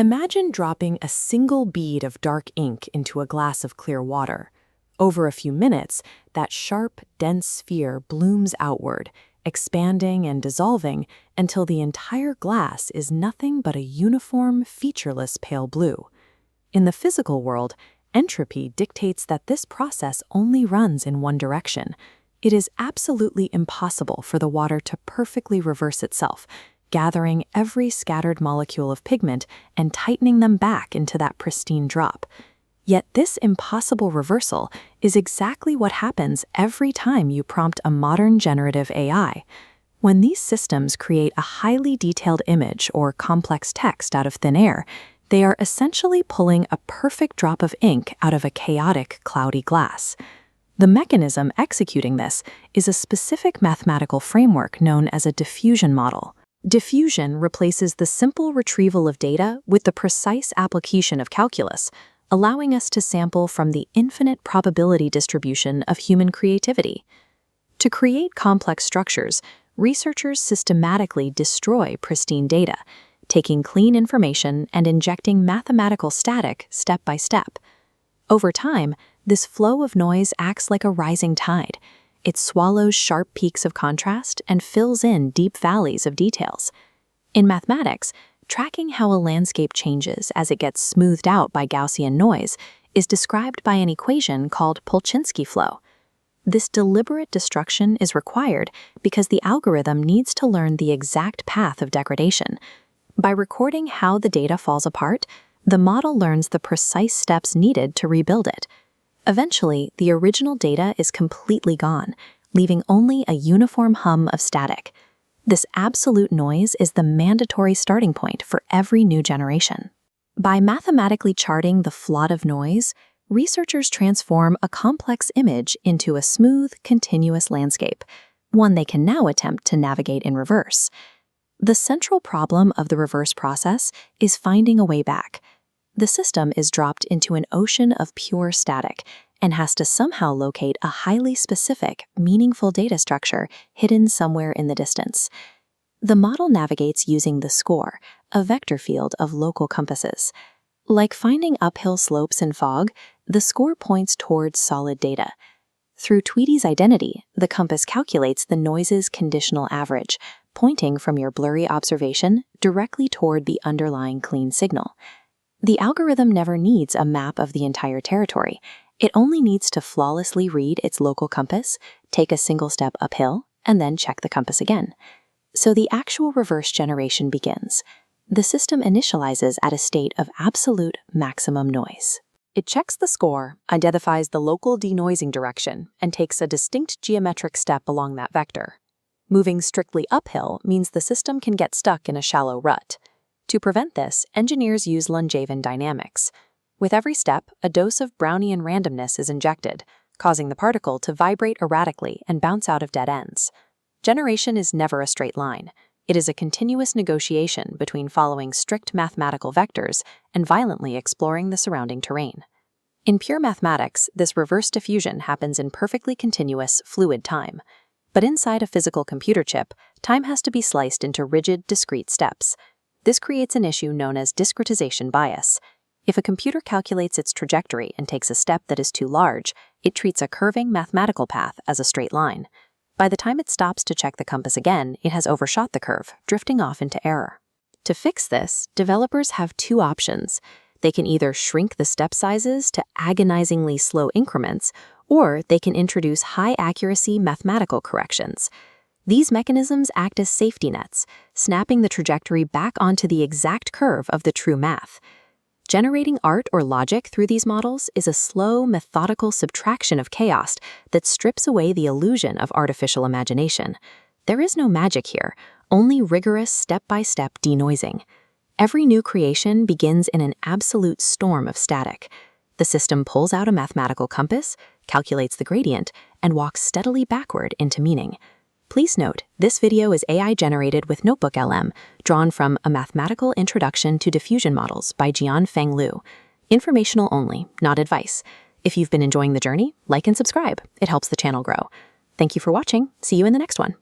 Imagine dropping a single bead of dark ink into a glass of clear water. Over a few minutes, that sharp, dense sphere blooms outward, expanding and dissolving until the entire glass is nothing but a uniform, featureless pale blue. In the physical world, entropy dictates that this process only runs in one direction. It is absolutely impossible for the water to perfectly reverse itself, gathering every scattered molecule of pigment and tightening them back into that pristine drop. Yet this impossible reversal is exactly what happens every time you prompt a modern generative AI. When these systems create a highly detailed image or complex text out of thin air, they are essentially pulling a perfect drop of ink out of a chaotic, cloudy glass. The mechanism executing this is a specific mathematical framework known as a diffusion model. Diffusion replaces the simple retrieval of data with the precise application of calculus, allowing us to sample from the infinite probability distribution of human creativity. To create complex structures, researchers systematically destroy pristine data, taking clean information and injecting mathematical static step by step. Over time, this flow of noise acts like a rising tide. It swallows sharp peaks of contrast and fills in deep valleys of details. In mathematics, tracking how a landscape changes as it gets smoothed out by Gaussian noise is described by an equation called Polchinski flow. This deliberate destruction is required because the algorithm needs to learn the exact path of degradation. By recording how the data falls apart, the model learns the precise steps needed to rebuild it. Eventually, the original data is completely gone, leaving only a uniform hum of static. This absolute noise is the mandatory starting point for every new generation. By mathematically charting the flood of noise, researchers transform a complex image into a smooth, continuous landscape, one they can now attempt to navigate in reverse. The central problem of the reverse process is finding a way back. The system is dropped into an ocean of pure static and has to somehow locate a highly specific, meaningful data structure hidden somewhere in the distance. The model navigates using the score, a vector field of local compasses. Like finding uphill slopes in fog, the score points towards solid data. Through Tweedie's identity, the compass calculates the noise's conditional average, pointing from your blurry observation directly toward the underlying clean signal. The algorithm never needs a map of the entire territory. It only needs to flawlessly read its local compass, take a single step uphill, and then check the compass again. So the actual reverse generation begins. The system initializes at a state of absolute maximum noise. It checks the score, identifies the local denoising direction, and takes a distinct geometric step along that vector. Moving strictly uphill means the system can get stuck in a shallow rut. To prevent this, engineers use Langevin dynamics. With every step, a dose of Brownian randomness is injected, causing the particle to vibrate erratically and bounce out of dead ends. Generation is never a straight line. It is a continuous negotiation between following strict mathematical vectors and violently exploring the surrounding terrain. In pure mathematics, this reverse diffusion happens in perfectly continuous, fluid time. But inside a physical computer chip, time has to be sliced into rigid, discrete steps. This creates an issue known as discretization bias. If a computer calculates its trajectory and takes a step that is too large, it treats a curving mathematical path as a straight line. By the time it stops to check the compass again, it has overshot the curve, drifting off into error. To fix this, developers have two options. They can either shrink the step sizes to agonizingly slow increments, or they can introduce high-accuracy mathematical corrections. These mechanisms act as safety nets, snapping the trajectory back onto the exact curve of the true math. Generating art or logic through these models is a slow, methodical subtraction of chaos that strips away the illusion of artificial imagination. There is no magic here, only rigorous step-by-step denoising. Every new creation begins in an absolute storm of static. The system pulls out a mathematical compass, calculates the gradient, and walks steadily backward into meaning. Please note, this video is AI-generated with Notebook LM, drawn from A Mathematical Introduction to Diffusion Models by Jianfeng Liu. Informational only, not advice. If you've been enjoying the journey, like and subscribe. It helps the channel grow. Thank you for watching. See you in the next one.